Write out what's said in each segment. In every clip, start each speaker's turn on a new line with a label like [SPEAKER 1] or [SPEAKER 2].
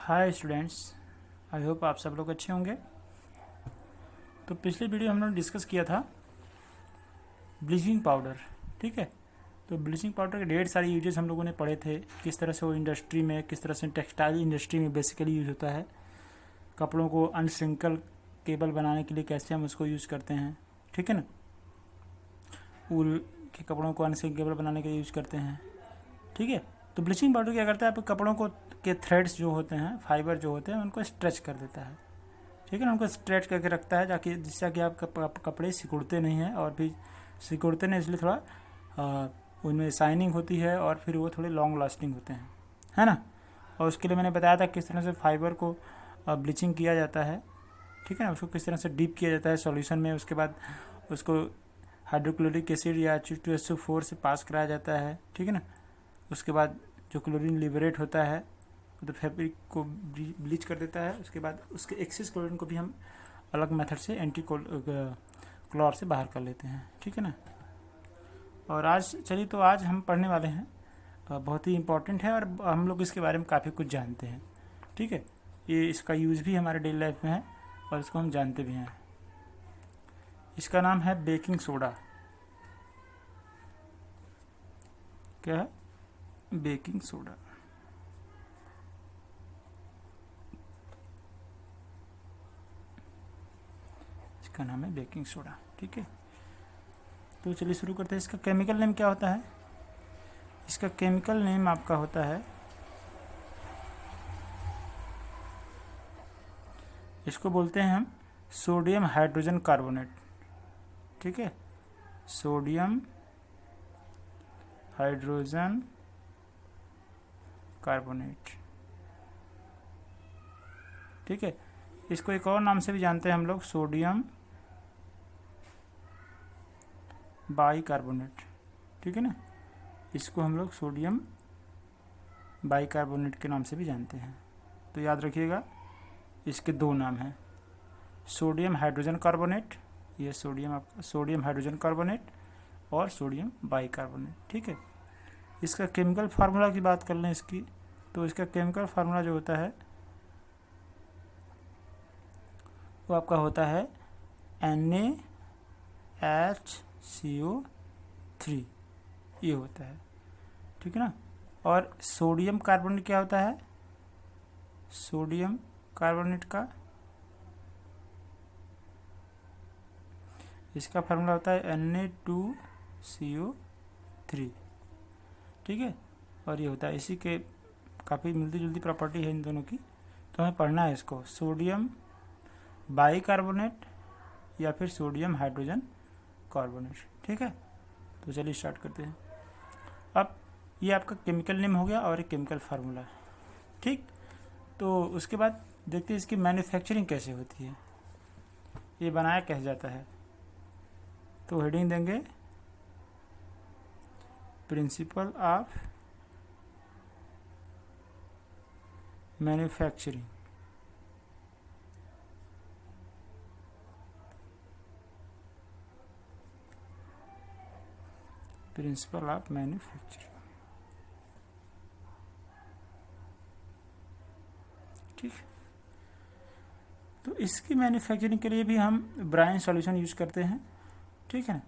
[SPEAKER 1] Hi students, I hope आप सब लोग अच्छे होंगे। तो पिछले वीडियो हम लोग ने डिस्कस किया था ब्लीचिंग पाउडर। ठीक है, तो ब्लीचिंग पाउडर के ढेर सारे यूजेस हम लोगों ने पढ़े थे, किस तरह से वो इंडस्ट्री में, किस तरह से टेक्सटाइल इंडस्ट्री में बेसिकली यूज होता है। कपड़ों को अनश्रिंकल केबल बनाने के लिए कैसे हम उसको यूज़ करते हैं, ठीक है ना। ऊल के कपड़ों को अनश्रिंकेबल बनाने के लिए यूज़ करते हैं, ठीक है। तो ब्लीचिंग पाउडर क्या करता है, आपके कपड़ों को के थ्रेड्स जो होते हैं, फाइबर जो होते हैं, उनको स्ट्रेच कर देता है, ठीक है ना। उनको स्ट्रेच करके रखता है जाकि जिससे कि आप कपड़े सिकुड़ते नहीं हैं, और भी सिकुड़ते नहीं इसलिए थोड़ा उनमें शाइनिंग होती है, और फिर वो थोड़े लॉन्ग लास्टिंग होते हैं, है ना। और उसके लिए मैंने बताया था किस तरह से फाइबर को ब्लीचिंग किया जाता है, ठीक है ना। उसको किस तरह से डीप किया जाता है सॉल्यूशन में, उसके बाद उसको हाइड्रोक्लोरिक एसिड या H2SO4 से पास कराया जाता है, ठीक है ना। उसके बाद जो क्लोरीन लिबरेट होता है तो फैब्रिक को ब्लीच कर देता है। उसके बाद उसके एक्सेस क्लोरीन को भी हम अलग मेथड से एंटी क्लोर से बाहर कर लेते हैं, ठीक है ना। और आज हम पढ़ने वाले हैं, बहुत ही इम्पोर्टेंट है और हम लोग इसके बारे में काफ़ी कुछ जानते हैं, ठीक है। ये इसका यूज़ भी हमारे डेली लाइफ में है और इसको हम जानते भी हैं। इसका नाम है बेकिंग सोडा। क्या है? Baking soda. इसका नाम है बेकिंग सोडा, ठीक है। तो चलिए शुरू करते हैं। इसका केमिकल नेम क्या होता है? इसका केमिकल नेम आपका होता है, इसको बोलते हैं हम सोडियम हाइड्रोजन कार्बोनेट, ठीक है। सोडियम हाइड्रोजन कार्बोनेट, ठीक है। इसको एक और नाम से भी जानते हैं हम लोग, सोडियम बाइकार्बोनेट, ठीक है ना। इसको हम लोग सोडियम बाइकार्बोनेट के नाम से भी जानते हैं। तो याद रखिएगा, इसके दो नाम हैं, सोडियम हाइड्रोजन कार्बोनेट, ये सोडियम हाइड्रोजन कार्बोनेट, और सोडियम बाइकार्बोनेट, ठीक है। इसका केमिकल फार्मूला की बात कर लें इसकी, तो इसका केमिकल फार्मूला जो होता है वो आपका होता है NaHCO3, ये होता है, ठीक है ना। और सोडियम कार्बोनेट क्या होता है? सोडियम कार्बोनेट का इसका फार्मूला होता है Na2CO3, ठीक है। और ये होता है, इसी के काफ़ी मिलती जुलती प्रॉपर्टी है इन दोनों की। तो हमें पढ़ना है इसको, सोडियम बाइकार्बोनेट या फिर सोडियम हाइड्रोजन कार्बोनेट, ठीक है। तो चलिए स्टार्ट करते हैं। अब ये आपका केमिकल नेम हो गया और एक केमिकल फार्मूला, ठीक। तो उसके बाद देखते हैं इसकी मैन्युफैक्चरिंग कैसे होती है, ये बनाया कैसे जाता है। तो हेडिंग देंगे principle of manufacturing. Principle of manufacturing, ठीक। तो इसकी मैन्युफैक्चरिंग के लिए भी हम ब्राइन सॉल्यूशन यूज करते हैं, ठीक है ना।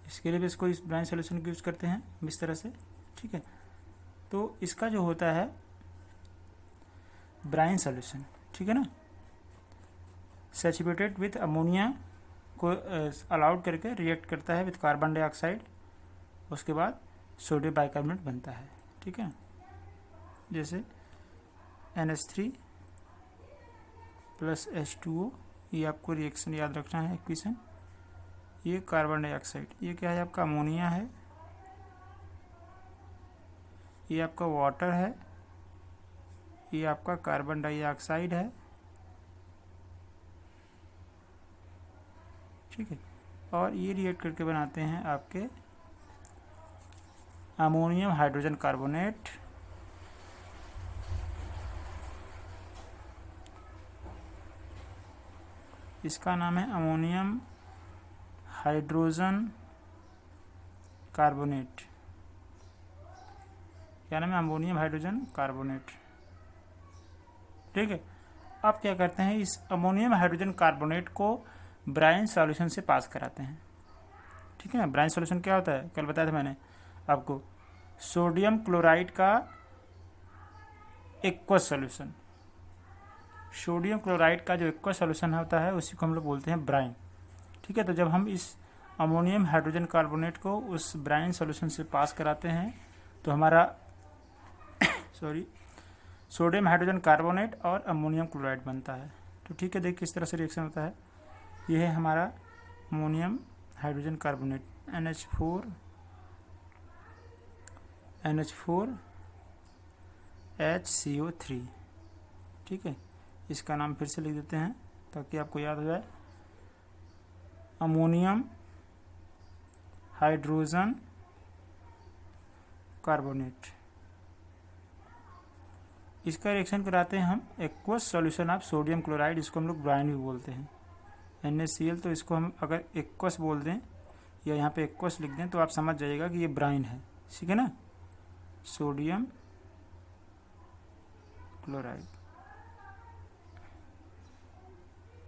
[SPEAKER 1] इसके लिए भी इसको इस ब्राइन सॉल्यूशन को यूज करते हैं इस तरह से, ठीक है। तो इसका जो होता है ब्राइन सॉल्यूशन, ठीक है ना, सैचुरेटेड विथ अमोनिया को अलाउड करके रिएक्ट करता है विथ कार्बन डाइऑक्साइड, उसके बाद सोडियम बाइकार्बोनेट बनता है, ठीक है। जैसे NH3 प्लस H2O, ये आपको रिएक्शन याद रखना है, इक्वेशन। ये कार्बन डाइऑक्साइड, ये क्या है आपका अमोनिया है, ये आपका वाटर है, ये आपका कार्बन डाइऑक्साइड है, ठीक है। और ये रिएक्ट करके बनाते हैं आपके अमोनियम हाइड्रोजन कार्बोनेट, इसका नाम है अमोनियम हाइड्रोजन कार्बोनेट, क्या नाम है, अमोनियम हाइड्रोजन कार्बोनेट। ठीक है, अब क्या करते हैं, इस अमोनियम हाइड्रोजन कार्बोनेट को ब्राइन सॉल्यूशन से पास कराते हैं। ठीक है ना, ब्राइन सॉल्यूशन क्या होता है, कल बताया था मैंने आपको, सोडियम क्लोराइड का एक्वस सॉल्यूशन। सोडियम क्लोराइड का जो एक्वस सॉल्यूशन होता है उसी को हम लोग बोलते हैं ब्राइन। ठीक है, तो जब हम इस अमोनियम हाइड्रोजन कार्बोनेट को उस ब्राइन सॉल्यूशन से पास कराते हैं तो हमारा सोडियम हाइड्रोजन कार्बोनेट और अमोनियम क्लोराइड बनता है। तो ठीक है, देखिए किस तरह से रिएक्शन होता है। ये है हमारा अमोनियम हाइड्रोजन कार्बोनेट NH4HCO3। ठीक है, इसका नाम फिर से लिख देते हैं ताकि आपको याद हो जाए, अमोनियम हाइड्रोजन कार्बोनेट। इसका रिएक्शन कराते हैं हम aqueous solution of sodium chloride, इसको हम लोग ब्राइन भी बोलते हैं, NaCl। तो इसको हम अगर एक्वस बोल दें या यहाँ पे एक्वस लिख दें तो आप समझ जाइएगा कि ये ब्राइन है। ठीक है ना, सोडियम क्लोराइड।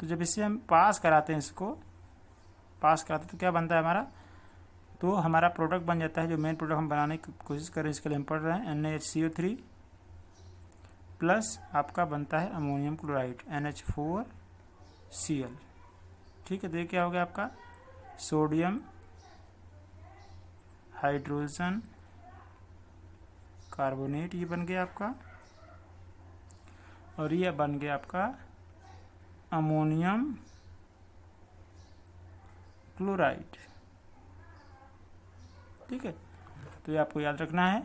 [SPEAKER 1] तो जब इसे हम पास कराते हैं, इसको पास कराते हैं तो क्या बनता है हमारा, तो हमारा प्रोडक्ट बन जाता है, जो मेन प्रोडक्ट हम बनाने की कोशिश कर रहे हैं, इसके लिए हम पढ़ रहे हैं NaHCO3 प्लस आपका बनता है अमोनियम क्लोराइड NH4Cl। ठीक है, तो ये क्या हो गया आपका, सोडियम हाइड्रोजन कार्बोनेट, ये बन गया आपका, और ये बन गया आपका अमोनियम क्लोराइड। ठीक है, तो ये आपको याद रखना है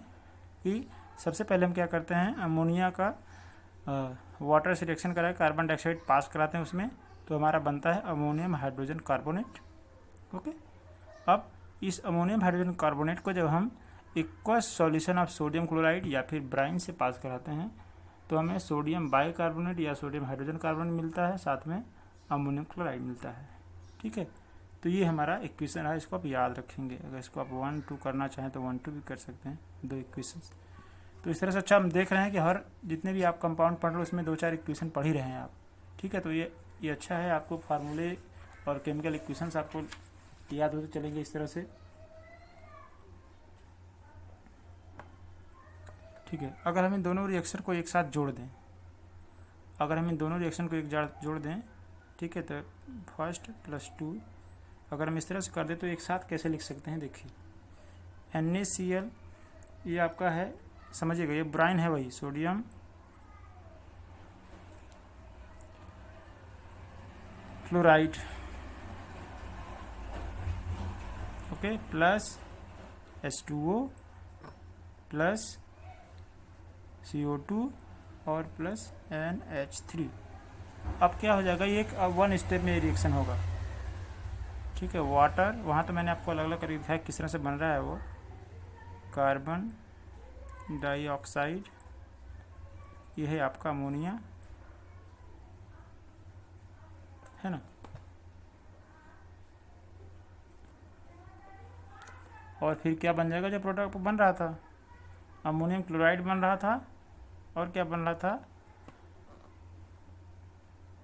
[SPEAKER 1] कि सबसे पहले हम क्या करते हैं, अमोनिया का वाटर से रिएक्शन कराए, कार्बन डाइऑक्साइड पास कराते हैं उसमें, तो हमारा बनता है अमोनियम हाइड्रोजन कार्बोनेट। ओके, अब इस अमोनियम हाइड्रोजन कार्बोनेट को जब हम aqueous solution of sodium chloride या फिर ब्राइन से पास कराते हैं तो हमें सोडियम बाइकार्बोनेट या सोडियम हाइड्रोजन कार्बोनेट मिलता है, साथ में अमोनियम क्लोराइड मिलता है। ठीक है, तो ये हमारा इक्वेशन है, इसको आप याद रखेंगे। अगर इसको आप 1-2 करना चाहें तो 1-2 भी कर सकते हैं, 2 इक्वेशन। तो इस तरह से अच्छा हम देख रहे हैं कि हर जितने भी आप कंपाउंड पढ़ रहे हो उसमें 2-4 इक्वेशन पढ़ ही रहे हैं आप। ठीक है, तो ये अच्छा है, आपको फार्मूले और केमिकल इक्वेशंस आपको याद होते चलेंगे इस तरह से। ठीक है, अगर हम इन दोनों रिएक्शन को एक साथ जोड़ दें, जोड़ दें, ठीक है, तो 1 + 2 अगर हम इस तरह से कर दें तो एक साथ कैसे लिख सकते हैं, देखिए NaCl ये आपका है, समझिएगा ये ब्राइन है, वही sodium chloride, okay, plus H2O plus CO2 और प्लस NH3। अब क्या हो जाएगा, ये एक 1 स्टेप में रिएक्शन होगा। ठीक है, वाटर, वहाँ तो मैंने आपको अलग अलग करके दिखाया किस तरह से बन रहा है, वो कार्बन डाइऑक्साइड, ये है आपका अमोनिया, है ना, और फिर क्या बन जाएगा, जो प्रोडक्ट बन रहा था अमोनियम क्लोराइड बन रहा था, और क्या बन रहा था,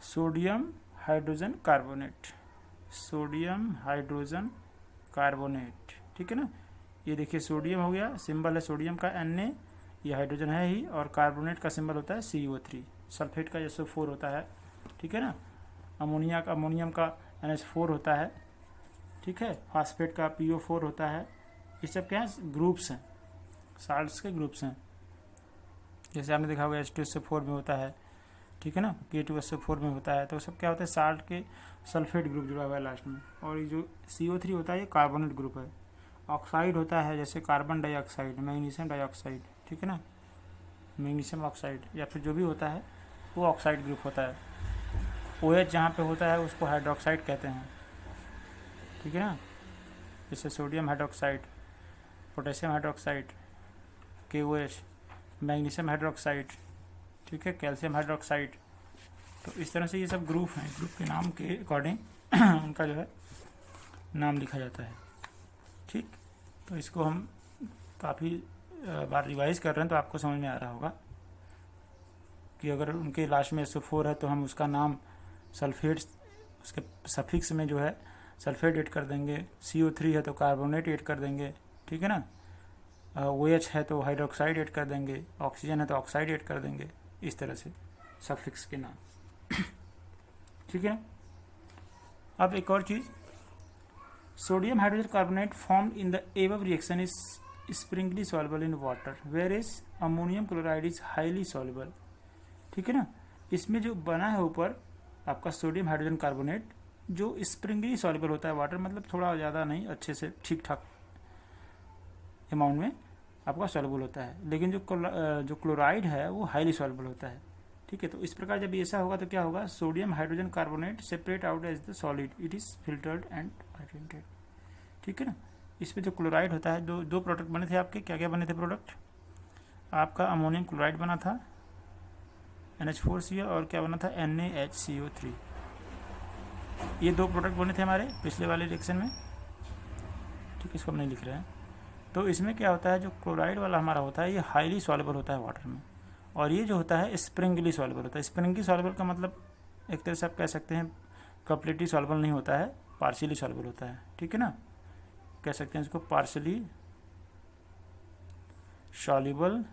[SPEAKER 1] सोडियम हाइड्रोजन कार्बोनेट। ठीक है ना, ये देखिए सोडियम हो गया, सिंबल है सोडियम का Na, ये हाइड्रोजन है ही, और कार्बोनेट का सिंबल होता है CO3, सल्फेट का SO4 होता है। ठीक है ना, अमोनियम का NH4 होता है। ठीक है, फास्फेट का PO4 होता है। ये सब क्या है, ग्रुप्स हैं, साल्ट्स के ग्रुप्स हैं। जैसे आपने देखा होगा H2SO4 में होता है, ठीक है ना, K2SO4 में होता है, तो सब क्या होता है, साल्ट के सल्फेट ग्रुप जुड़ा हुआ है लास्ट में। और ये जो CO3 होता है ये कार्बोनेट ग्रुप है। ऑक्साइड होता है जैसे कार्बन डाइऑक्साइड, मैग्नीशियम डाइऑक्साइड, ठीक है ना, मैग्नीशियम ऑक्साइड या फिर जो भी होता है वो ऑक्साइड ग्रुप होता है। OH जहाँ पे होता है उसको हाइड्रोक्साइड कहते हैं। ठीक है ना, जैसे sodium hydroxide, potassium hydroxide, KOH, magnesium hydroxide, ठीक है, कैल्शियम हाइड्रोक्साइड। तो इस तरह से ये सब ग्रुप हैं, ग्रुप के नाम के अकॉर्डिंग उनका जो है नाम लिखा जाता है। ठीक, तो इसको हम काफ़ी बार रिवाइज कर रहे हैं तो आपको समझ में आ रहा होगा कि अगर उनके लास्ट में SO4 है तो हम उसका नाम सल्फेट, उसके सफिक्स में जो है सल्फेट ऐड कर देंगे। CO3 है तो कार्बोनेट ऐड कर देंगे, ठीक है ना। OH है तो हाइड्रोक्साइड ऐड कर देंगे, ऑक्सीजन है तो ऑक्साइड ऐड कर देंगे, इस तरह से सफिक्स के नाम। ठीक है। अब एक और चीज़, sodium hydrogen carbonate formed in the above reaction is sparingly soluble in water where is ammonium chloride is highly soluble. ठीक है ना। इसमें जो बना है ऊपर आपका सोडियम हाइड्रोजन कार्बोनेट जो स्प्रिंगली सॉल्युबल होता है वाटर, मतलब थोड़ा ज़्यादा नहीं, अच्छे से ठीक ठाक अमाउंट में आपका सॉल्युबल होता है, लेकिन जो क्लोराइड है वो हाईली सॉल्युबल होता है। ठीक है। तो इस प्रकार जब ऐसा होगा तो क्या होगा, sodium hydrogen carbonate separate out as the solid, it is filtered and hydrated. ठीक है ना। इसमें जो क्लोराइड होता है, दो प्रोडक्ट बने थे आपके, क्या क्या बने थे प्रोडक्ट, आपका अमोनियम क्लोराइड बना था NH4Cl, और क्या बना था NaHCO3। ये दो प्रोडक्ट बने थे हमारे पिछले वाले रिएक्शन में। ठीक है, इसको हम नहीं लिख रहे हैं। तो इसमें क्या होता है, जो क्लोराइड वाला हमारा होता है ये हाईली सॉल्युबल होता है वाटर में, और ये जो होता है स्प्रिंगली सॉल्युबल होता है। स्प्रिंगली सॉल्युबल का मतलब एक तरह से आप कह सकते हैं कंप्लीटली सॉल्युबल नहीं होता है, पार्शियली सॉल्युबल होता है। ठीक है ना, कह सकते हैं इसको पार्शियली सॉल्युबल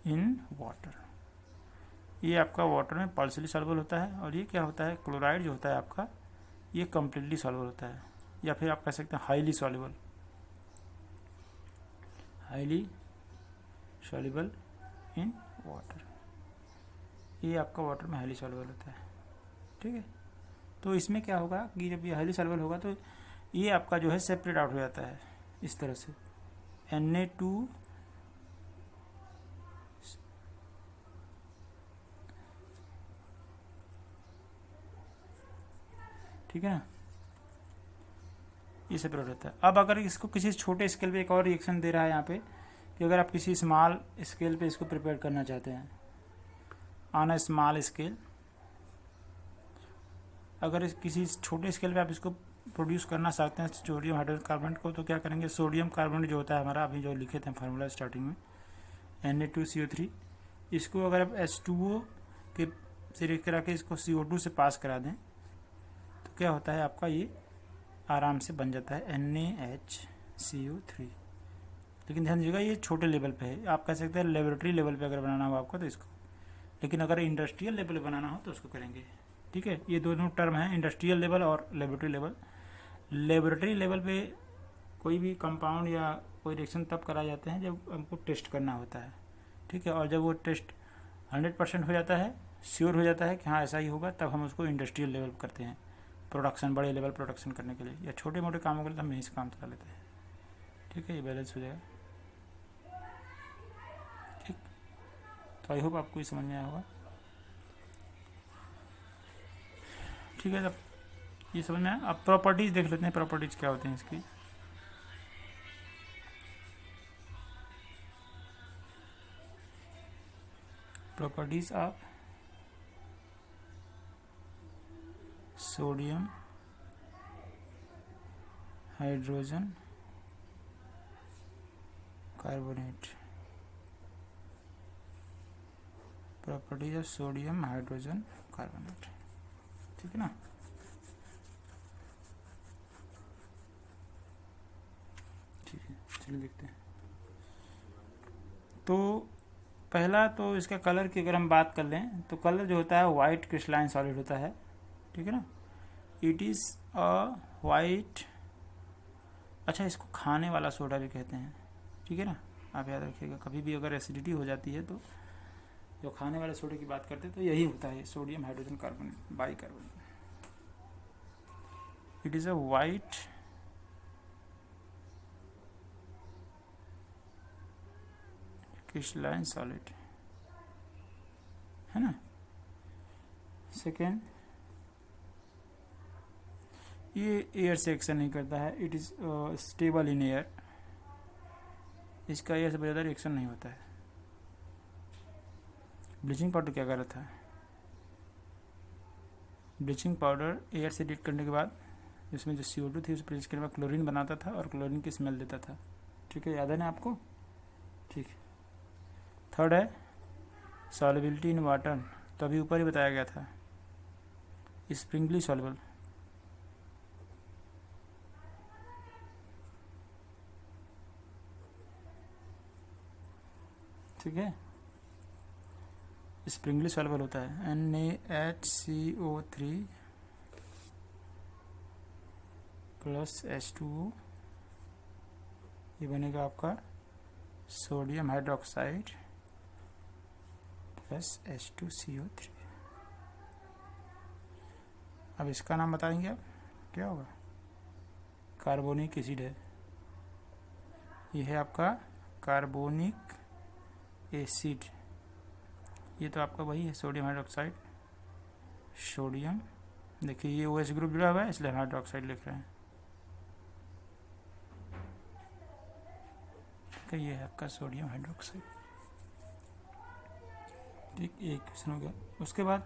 [SPEAKER 1] इन वाटर। ये आपका वाटर में पार्शियली सॉल्युबल होता है, और ये क्या होता है, क्लोराइड जो होता है आपका ये कंप्लीटली सॉल्युबल होता है, या फिर आप कह सकते हैं highly soluble, highly soluble in water. ये आपका वाटर में हाईली सॉल्युबल होता है। ठीक है। तो इसमें क्या होगा कि जब ये हाईली सॉल्युबल होगा तो ये आपका जो है सेपरेट आउट हो जाता है इस तरह से, Na2 ठीक है ना, ये सेपरेट होता है। अब अगर इसको किसी छोटे स्केल पे एक और रिएक्शन दे रहा है यहाँ पे, कि अगर आप किसी स्मॉल स्केल पे इसको प्रिपेयर करना चाहते हैं ऑन अ स्मॉल स्केल, अगर किसी छोटे स्केल पे आप इसको प्रोड्यूस करना चाहते हैं सोडियम हाइड्रोजन कार्बोनेट को, तो क्या करेंगे, सोडियम कार्बोनेट जो होता है हमारा अभी जो लिखे थे फार्मूला स्टार्टिंग में Na2CO3, इसको अगर आप H2O के से रिएक्ट करा के इसको CO2 से पास करा दें तो क्या होता है आपका, ये आराम से बन जाता है NaHCO3। लेकिन ध्यान दीजिएगा ये छोटे लेवल पे है, आप कह सकते हैं लेबोरेटरी लेवल पे अगर बनाना हो आपको तो इसको, लेकिन अगर इंडस्ट्रियल लेवल पे बनाना हो तो उसको करेंगे। ठीक है। ये दोनों टर्म हैं, इंडस्ट्रियल लेवल और लेबोरेटरी लेवल। लेबोरेटरी लेवल पे कोई भी कंपाउंड या कोई रिएक्शन तब कराए जाते हैं जब हमको टेस्ट करना होता है। ठीक है। और जब वो टेस्ट 100% हो जाता है, श्योर हो जाता है कि हाँ ऐसा ही होगा, तब हम उसको इंडस्ट्रियल लेवल पर करते हैं, प्रोडक्शन, बड़े लेवल प्रोडक्शन करने के लिए, या छोटे मोटे कामों के लिए हम यहीं से काम चला लेते हैं। ठीक है, ये बैलेंस हो जाएगा। ठीक, तो आई होप आपको ये समझ में आया होगा। ठीक है, जब ये समझ में आया, अब प्रॉपर्टीज़ देख लेते हैं, प्रॉपर्टीज़ क्या होती हैं इसकी। Properties of sodium hydrogen carbonate, properties of sodium hydrogen carbonate. ठीक है ना। ठीक है, चलिए देखते हैं। तो पहला तो इसका कलर की अगर हम बात कर लें तो कलर जो होता है वाइट क्रिस्टलाइन सॉलिड होता है। ठीक है ना। इट इज़ अ वाइट, अच्छा इसको खाने वाला सोडा भी कहते हैं। ठीक है ना, आप याद रखिएगा, कभी भी अगर एसिडिटी हो जाती है तो जो खाने वाले सोडे की बात करते हैं तो यही होता है, sodium hydrogen carbonate bicarbonate. It is a white crystalline solid, है ना। सेकेंड, ये एयर से एक्शन नहीं करता है, it is stable in air, इसका एयर से ज़्यादा रिएक्शन नहीं होता है। ब्लीचिंग पाउडर क्या कर रहा था, ब्लीचिंग पाउडर एयर से डिट करने के बाद इसमें जो CO2 थी उस पर करने के बाद क्लोरीन बनाता था और क्लोरीन की स्मेल देता था। ठीक है, याद है ना आपको? ठीक है। थर्ड है सॉल्युबिलिटी इन वाटर, तो अभी ऊपर ही बताया गया था, स्प्रिंगली सॉल्युबल। ठीक है, स्प्रिंगली सॉल्युबल होता है NaHCO3 प्लस H2O, ये बनेगा आपका सोडियम हाइड्रोक्साइड प्लस H2CO3। अब इसका नाम बताएंगे आप, क्या होगा? कार्बोनिक एसिड है, ये है आपका कार्बोनिक एसिड। ये तो आपका वही है सोडियम हाइड्रोक्साइड, सोडियम, देखिए ये OH ग्रुप जुड़ा हुआ है इसलिए हाइड्रोक्साइड लिख रहे हैं। ठीक है, ये है आपका सोडियम हाइड्रोक्साइड। ठीक, एक क्वेश्चन हो गया। उसके बाद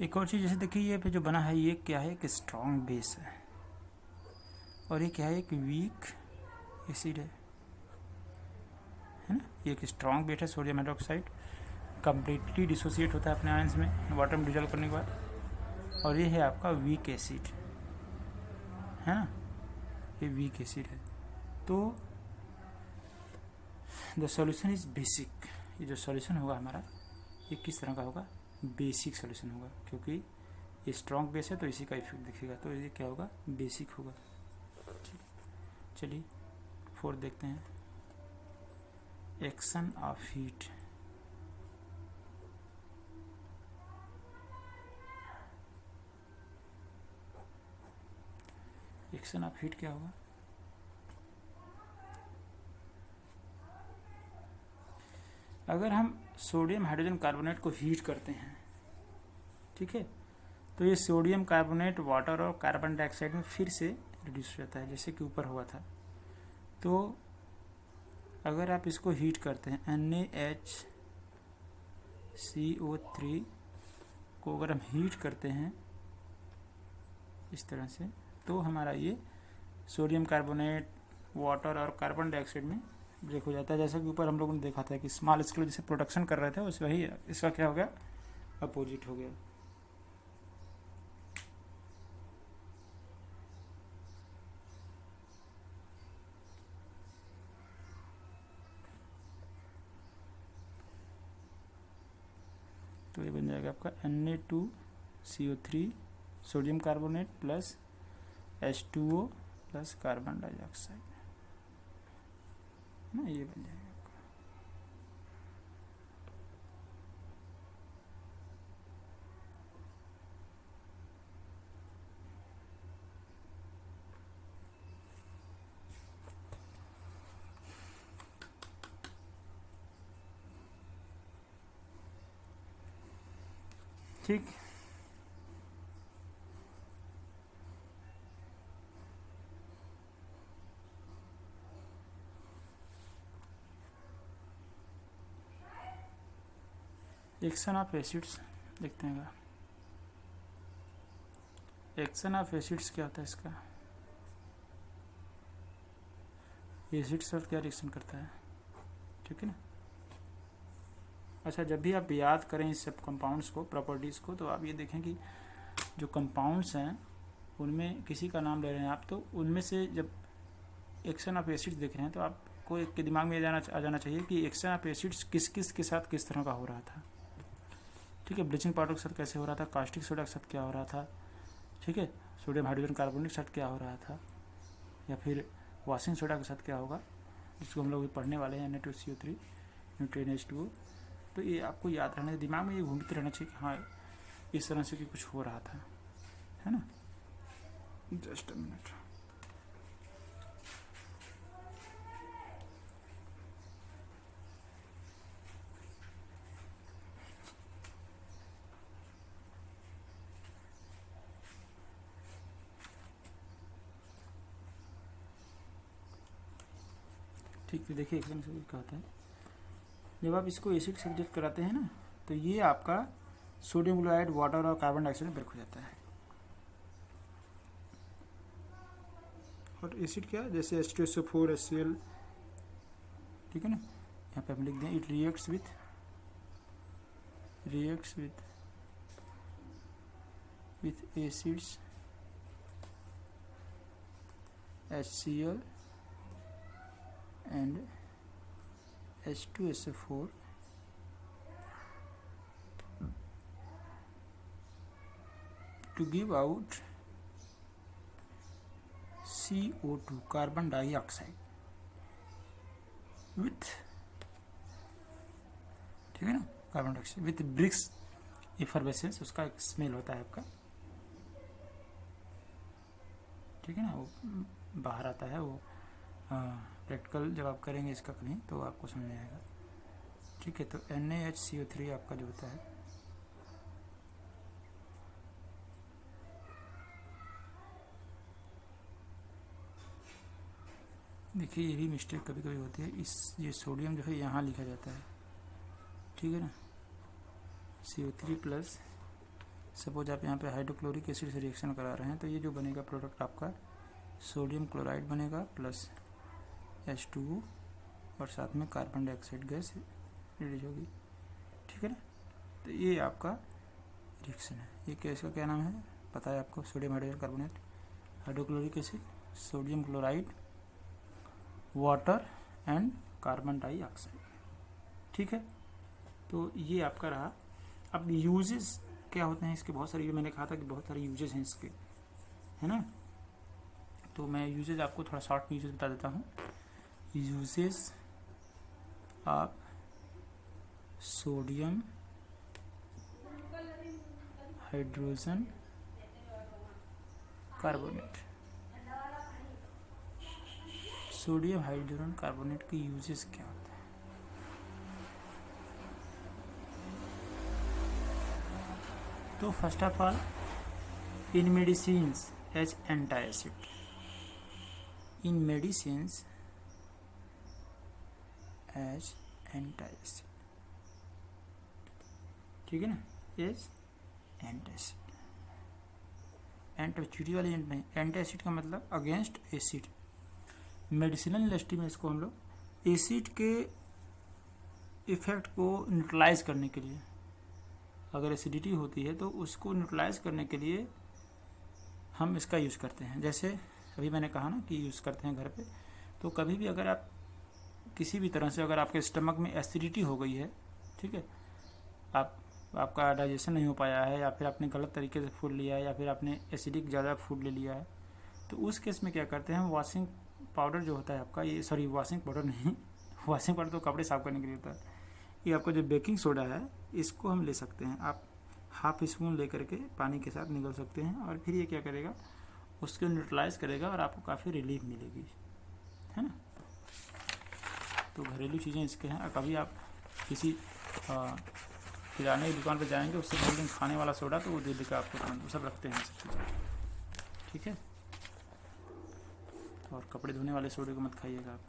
[SPEAKER 1] एक और चीज़, जैसे देखिए ये पे जो बना है ये क्या है? एक स्ट्रॉन्ग बेस है, और ये क्या है? एक वीक एसिड है ना? ये एक स्ट्रॉन्ग बेस है सोडियम हाइड्रोक्साइड, कंप्लीटली डिसोसिएट होता है अपने आयंस में वाटर में डिजोल्व करने के बाद, और ये है आपका वीक एसिड, है ना? ये वीक एसिड है। तो द सॉल्यूशन इज बेसिक, ये जो सॉल्यूशन होगा हमारा ये किस तरह का होगा? बेसिक सॉल्यूशन होगा, क्योंकि ये स्ट्रॉन्ग बेस है तो इसी का इफेक्ट दिखेगा, तो ये क्या होगा? बेसिक होगा। चलिए 4 देखते हैं, action of heat. Action of heat क्या होगा? अगर हम सोडियम हाइड्रोजन कार्बोनेट को हीट करते हैं, ठीक है, तो ये सोडियम कार्बोनेट वाटर और कार्बन डाइऑक्साइड में फिर से रिड्यूस हो जाता है, जैसे कि ऊपर हुआ था। तो अगर आप इसको हीट करते हैं NaHCO3 को अगर हम हीट करते हैं इस तरह से, तो हमारा ये सोडियम कार्बोनेट वाटर और कार्बन डाइऑक्साइड में ब्रेक हो जाता है, जैसा कि ऊपर हम लोगों ने देखा था कि स्मॉल स्केल जैसे प्रोडक्शन कर रहे थे उस वही इसका क्या हो गया? अपोजिट हो गया। तो ये बन जाएगा आपका Na2CO3 sodium carbonate plus H2O plus carbon dioxide ना, ये बन जाएगा आपका। ठीक, एक्शन ऑफ एसिड्स देखते हैं। एक्शन ऑफ एसिड्स क्या होता है इसका? एसिड साथ क्या रिएक्शन करता है? ठीक है ना? अच्छा, जब भी आप याद करें इस सब कंपाउंड्स को, प्रॉपर्टीज़ को, तो आप ये देखें कि जो कंपाउंड्स हैं उनमें किसी का नाम ले रहे हैं आप, तो उनमें से जब एक्शन ऑफ एसिड्स देख रहे हैं तो आपको एक के दिमाग में आ जाना चाहिए कि एक्शन ऑफ एसिड्स किस किस के साथ किस तरह का हो रहा था। ठीक है, ब्लीचिंग पाउडर के साथ कैसे हो रहा था, कास्टिक सोडा के साथ क्या हो रहा था, ठीक है, सोडियम हाइड्रोजन कार्बोनेट के साथ क्या हो रहा था, या फिर वॉशिंग सोडा के साथ क्या होगा, जिसको हम लोग पढ़ने वाले हैं Na2CO3 न्यूट्रिएंट H2O। तो ये आपको याद रहना, दिमाग में ये घूमते रहना चाहिए कि हाँ इस तरह से कि कुछ हो रहा था, है ना? Just a minute. ठीक है, देखिए एक्शन से क्या होता है, जब आप इसको एसिड से रिएक्ट कराते हैं ना, तो ये आपका सोडियम क्लोराइड वाटर और कार्बन डाइऑक्साइड में ब्रेक हो जाता है, और एसिड क्या है, जैसे H2SO4 HCl, ठीक है ना। यहाँ पे हम लिख दें it reacts with acids HCl and H2SO4 to give out CO2 carbon dioxide with, ठीक है ना, carbon dioxide with BRICS effervescence, उसका एक स्मेल होता है आपका, ठीक है ना, वो बाहर आता है। वो प्रैक्टिकल जब आप करेंगे इसका कहीं तो आपको समझ में आएगा, ठीक है। तो NaHCO3 आपका जो होता है, देखिए ये भी मिस्टेक कभी कभी होती है, ये सोडियम जो है यहाँ लिखा जाता है, ठीक है ना, CO3 प्लस, सपोज आप यहाँ पे हाइड्रोक्लोरिक एसिड से रिएक्शन करा रहे हैं तो ये जो बनेगा प्रोडक्ट आपका सोडियम क्लोराइड बनेगा प्लस H2O और साथ में कार्बन डाइऑक्साइड गैस रिलीज होगी, ठीक है ना। तो ये आपका रिएक्शन है। ये गैस का क्या नाम है पता है आपको, sodium hydrogen carbonate, hydrochloric acid, sodium chloride, water and carbon dioxide, ठीक है। तो ये आपका रहा। अब यूजेस क्या होते हैं इसके, बहुत सारे, मैंने कहा था कि बहुत सारे यूजेस हैं इसके, है ना। तो मैं यूजेस आपको थोड़ा शॉर्ट में यूजेस बता देता हूँ। Uses of sodium hydrogen carbonate, sodium hydrogen carbonate के यूजेस क्या होते हैं। तो first of all in medicines as antacid, in medicines as antacid, ठीक है ना, एज एंटासिड। चीटी वाले एंट नहीं, एंटासिड का मतलब अगेंस्ट एसिड। मेडिसिनल इंडस्ट्री में इसको हम लोग एसिड के इफेक्ट को न्यूट्रलाइज करने के लिए, अगर एसिडिटी होती है तो उसको न्यूट्रलाइज करने के लिए हम इसका यूज़ करते हैं। जैसे अभी मैंने कहा ना कि यूज़ करते हैं घर पे, तो कभी भी अगर आप किसी भी तरह से, अगर आपके स्टमक में एसिडिटी हो गई है, ठीक है, आपका डाइजेशन नहीं हो पाया है, या फिर आपने गलत तरीके से फूड लिया है, या फिर आपने एसिडिक ज़्यादा फूड ले लिया है, तो उस केस में क्या करते हैं, वॉशिंग पाउडर जो होता है आपका, ये सॉरी वॉशिंग पाउडर नहीं, वॉशिंग पाउडर तो कपड़े साफ करने के लिए होता है, ये आपका जो बेकिंग सोडा है इसको हम ले सकते हैं। आप हाफ स्पून ले करके पानी के साथ निगल सकते हैं, और फिर ये क्या करेगा, उसको न्यूट्रलाइज करेगा और आपको काफ़ी रिलीफ मिलेगी, है ना। तो घरेलू चीज़ें इसके हैं। और कभी आप किसी किराने की दुकान पर जाएंगे, उससे बोल देंगे खाने वाला सोडा, तो वो दे देगा आपको तुरंत, वो सब रखते हैं सब चीज़ें, ठीक है। और कपड़े धोने वाले सोडे को मत खाइएगा आप,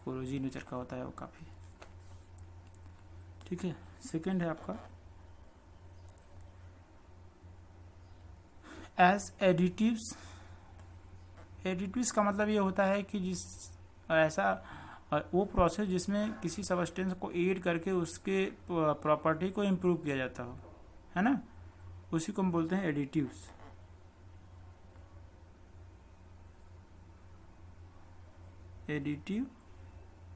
[SPEAKER 1] कोरोजीन नेचर का होता है वो काफ़ी, ठीक है। सेकंड है आपका एज एडिटिव्स। एडिटिव्स का मतलब ये होता है कि जिस ऐसा वो प्रोसेस जिसमें किसी सबस्टेंस को ऐड करके उसके प्रॉपर्टी को इम्प्रूव किया जाता हो, है ना, उसी को हम बोलते हैं additives. Additive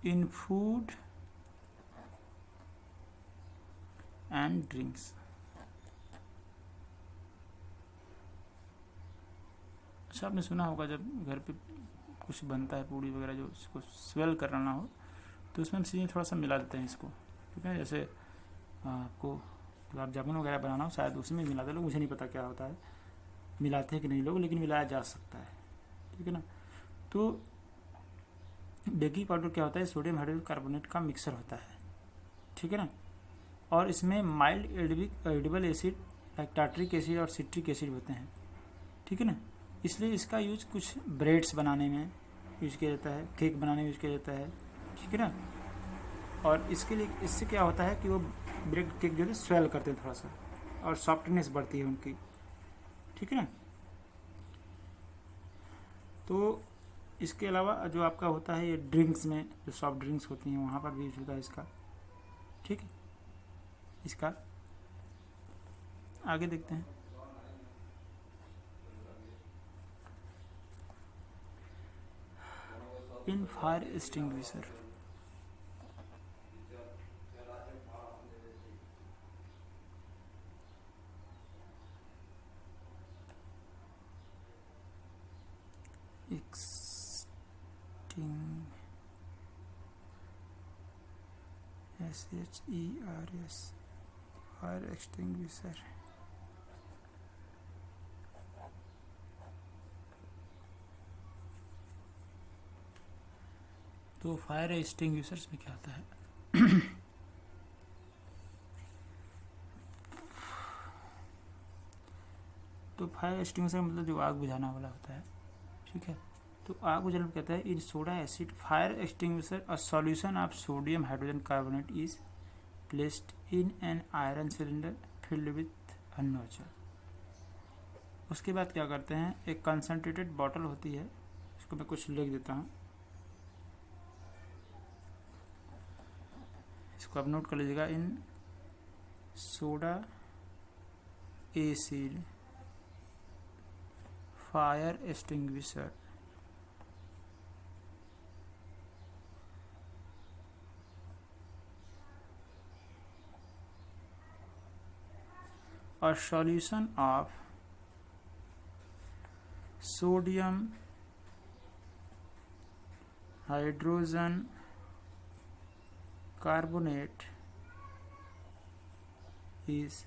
[SPEAKER 1] in food and drinks. अच्छा, आपने सुना होगा जब घर पे कुछ बनता है पूड़ी वगैरह, जो उसको स्वेल कराना हो, तो उसमें हम चीज़ें थोड़ा सा मिला देते हैं इसको, ठीक है। जैसे आपको गुलाब जामुन वगैरह बनाना हो, शायद उसमें मिलाते लोग, मुझे नहीं पता क्या होता है, मिलाते हैं कि नहीं लोग, लेकिन मिलाया जा सकता है, ठीक है ना। तो बेकिंग पाउडर क्या होता है, सोडियम हाइड्रोजन कार्बोनेट का मिक्सर होता है, ठीक है ना। और इसमें mild edible acid like tartaric acid और सिट्रिक एसिड होते हैं, ठीक है ना। इसलिए इसका यूज कुछ ब्रेड्स बनाने में यूज किया जाता है, केक बनाने में यूज किया जाता है, ठीक है ना। और इसके लिए इससे क्या होता है कि वो ब्रेड केक जो है स्वेल करते हैं थोड़ा सा, और सॉफ्टनेस बढ़ती है उनकी, ठीक है ना। तो इसके अलावा जो आपका होता है ये ड्रिंक्स में, जो सॉफ्ट ड्रिंक्स होती हैं वहाँ पर भी यूज होता है इसका, ठीक है। इसका आगे देखते हैं। In fire extinguisher, SHERS, fire extinguisher. तो फायर एक्सटिंग्विशर्स में क्या होता है? तो फायर एक्सटिंग्विशर मतलब जो आग बुझाना वाला होता है, ठीक है। तो आग बुझाने कहता है इन soda acid fire extinguisher a solution of sodium hydrogen carbonate is placed in an iron cylinder filled with a nozzle. उसके बाद क्या करते हैं, एक कंसनट्रेटेड बॉटल होती है, इसको मैं कुछ लिख देता हूँ, इसको आप नोट कर लीजिएगा। इन soda acid fire extinguisher a solution of sodium hydrogen carbonate is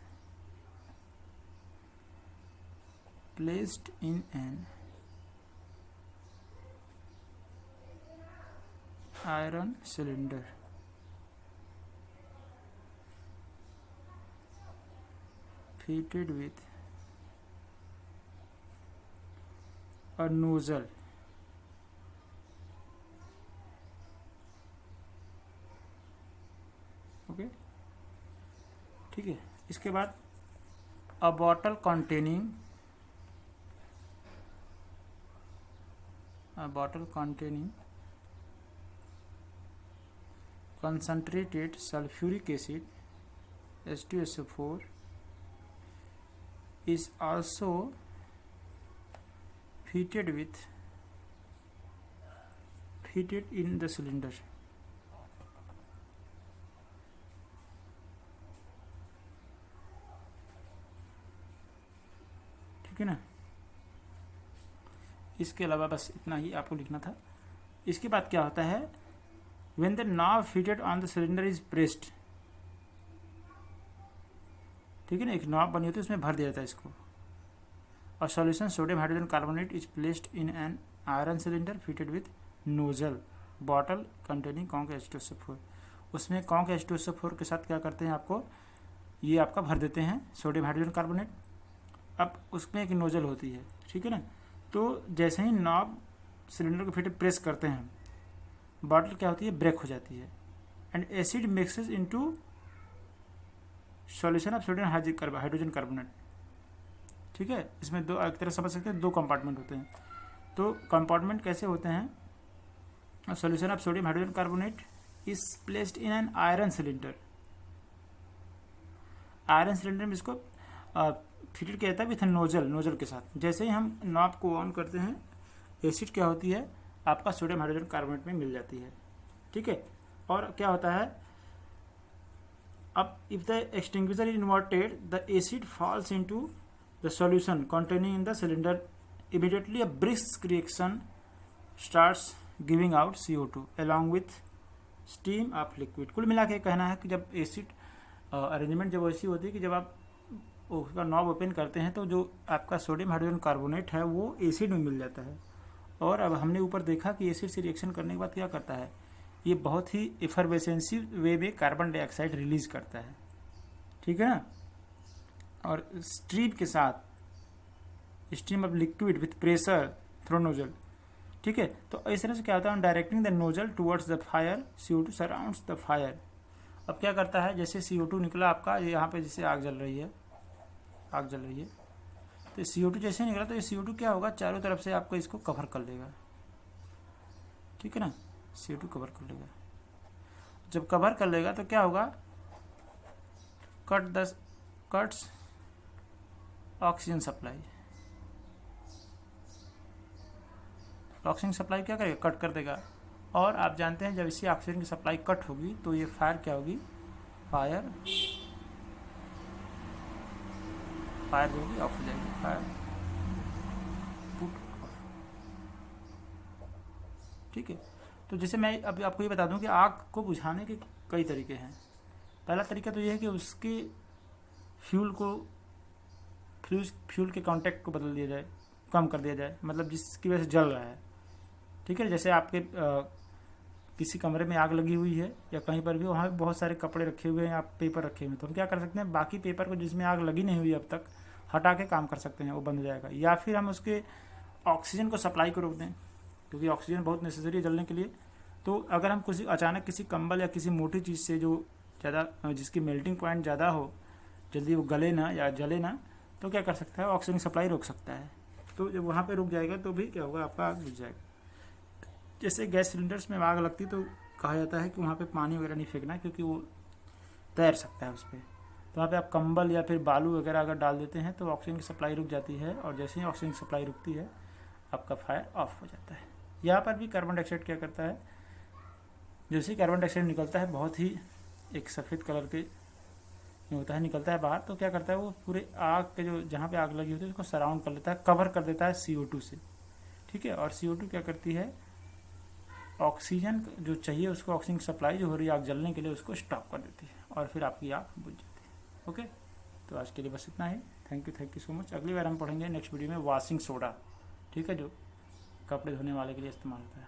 [SPEAKER 1] placed in an iron cylinder fitted with a nozzle okay, ठीक है। इसके बाद a bottle containing concentrated sulfuric acid H2SO4 is also fitted in the cylinder, ठीक है ना। इसके अलावा बस इतना ही आपको लिखना था। इसके बाद क्या होता है, when the knob fitted on the cylinder is pressed, ठीक है ना, एक नॉब बनी होती है उसमें भर दिया जाता है इसको। और solution sodium hydrogen carbonate is placed in an iron cylinder fitted with nozzle bottle containing conc H2SO4। उसमें कॉन्क H2SO4 के साथ क्या करते हैं, आपको ये आपका भर देते हैं सोडियम हाइड्रोजन कार्बोनेट। अब उसमें एक नोजल होती है, ठीक है ना। तो जैसे ही नॉब सिलेंडर को फिट प्रेस करते हैं, बॉटल क्या होती है, ब्रेक हो जाती है and acid mixes into solution of sodium hydrogen carbonate, ठीक है। इसमें दो एक तरह समझ सकते हैं, दो कंपार्टमेंट होते हैं। तो कंपार्टमेंट कैसे होते हैं, solution of sodium hydrogen carbonate is placed in an iron cylinder. Iron cylinder में इसको फिटेड किया जाता है विथ नोजल के साथ। जैसे ही हम नॉब को ऑन करते हैं, एसिड क्या होती है, आपका सोडियम हाइड्रोजन कार्बोनेट में मिल जाती है, ठीक है। और क्या होता है, अब if the extinguisher is inverted, the acid falls into the solution containing in the cylinder. Immediately a brisk reaction starts giving out CO2 along with steam of liquid. कुल मिला के कहना है कि जब एसिड अरेंजमेंट जब ऐसी होती है कि जब आप उसका नॉब ओपन करते हैं तो जो आपका सोडियम हाइड्रोजन कार्बोनेट है वो एसिड में मिल जाता है। और अब हमने ऊपर देखा कि एसिड से रिएक्शन करने के बाद क्या करता है, ये बहुत ही इफरवेसेंसी वे में कार्बन डाइऑक्साइड रिलीज करता है, ठीक है ना। और स्ट्रीम के साथ, stream of liquid with pressure through nozzle, ठीक है। तो इस तरह से क्या होता है, directing the nozzle towards the fire, CO2 surrounds the fire. अब क्या करता है, जैसे CO2 निकला आपका यहाँ पे, जैसे आग जल रही है, तो CO2 जैसे निकला तो ये CO2 क्या होगा, चारों तरफ से आपको इसको कवर कर लेगा, ठीक है ना, CO2 कवर कर लेगा। जब कवर कर लेगा तो क्या होगा, cuts oxygen supply. Oxygen supply क्या करेगा, कट कर देगा। और आप जानते हैं जब इसी ऑक्सीजन की सप्लाई कट होगी तो ये फायर क्या होगी, फायर जो होगी ऑफ हो जाएगी, फायर पुट ऑफ, ठीक है। तो जैसे मैं अभी आपको ये बता दूं कि आग को बुझाने के कई तरीके हैं। पहला तरीका तो ये है कि उसके फ्यूल के कांटेक्ट को बदल दिया जाए, कम कर दिया जाए, मतलब जिसकी वजह से जल रहा है, ठीक है। जैसे आपके किसी कमरे में आग लगी हुई है या कहीं पर भी, वहाँ पे बहुत सारे कपड़े रखे हुए हैं या पेपर रखे हुए हैं, तो हम क्या कर सकते हैं, बाकी पेपर को जिसमें आग लगी नहीं हुई अब तक हटा के काम कर सकते हैं, वो बंद हो जाएगा। या फिर हम उसके ऑक्सीजन को सप्लाई को रोक दें, क्योंकि ऑक्सीजन बहुत नेसेसरी है जलने के लिए। तो अगर हम अचानक किसी कंबल या किसी मोटी चीज़ से जो ज़्यादा, जिसकी मेल्टिंग पॉइंट ज़्यादा हो, जल्दी वो गले ना या जले ना, तो क्या कर सकता है, ऑक्सीजन सप्लाई रोक सकता है। तो जब वहाँ पे रुक जाएगा तो भी क्या होगा, आपका आग बुझ जाएगा। जैसे गैस सिलेंडर्स में आग लगती तो कहा जाता है कि वहाँ पे पानी वगैरह नहीं फेंकना, क्योंकि वो तैर सकता है उस पर। तो वहाँ पे आप कंबल या फिर बालू वगैरह अगर डाल देते हैं तो ऑक्सीजन की सप्लाई रुक जाती है, और जैसे ही ऑक्सीजन की सप्लाई रुकती है आपका फायर ऑफ हो जाता है। यहाँ पर भी कार्बन डाइऑक्साइड क्या करता है, जैसे ही कार्बन डाइऑक्साइड निकलता है, बहुत ही एक सफ़ेद कलर के होता है, निकलता है बाहर, तो क्या करता है वो पूरे आग के जो जहाँ पे आग लगी होती है उसको सराउंड कर लेता है, कवर कर देता है CO2 से, ठीक है। और CO2 क्या करती है, ऑक्सीजन जो चाहिए उसको, ऑक्सीजन सप्लाई जो हो रही है आग जलने के लिए, उसको स्टॉप कर देती है और फिर आपकी आग बुझ जाती है। ओके, तो आज के लिए बस इतना ही। Thank you so much. अगली बार हम पढ़ेंगे नेक्स्ट वीडियो में वॉशिंग सोडा, ठीक है, जो कपड़े धोने वाले के लिए इस्तेमाल होता है।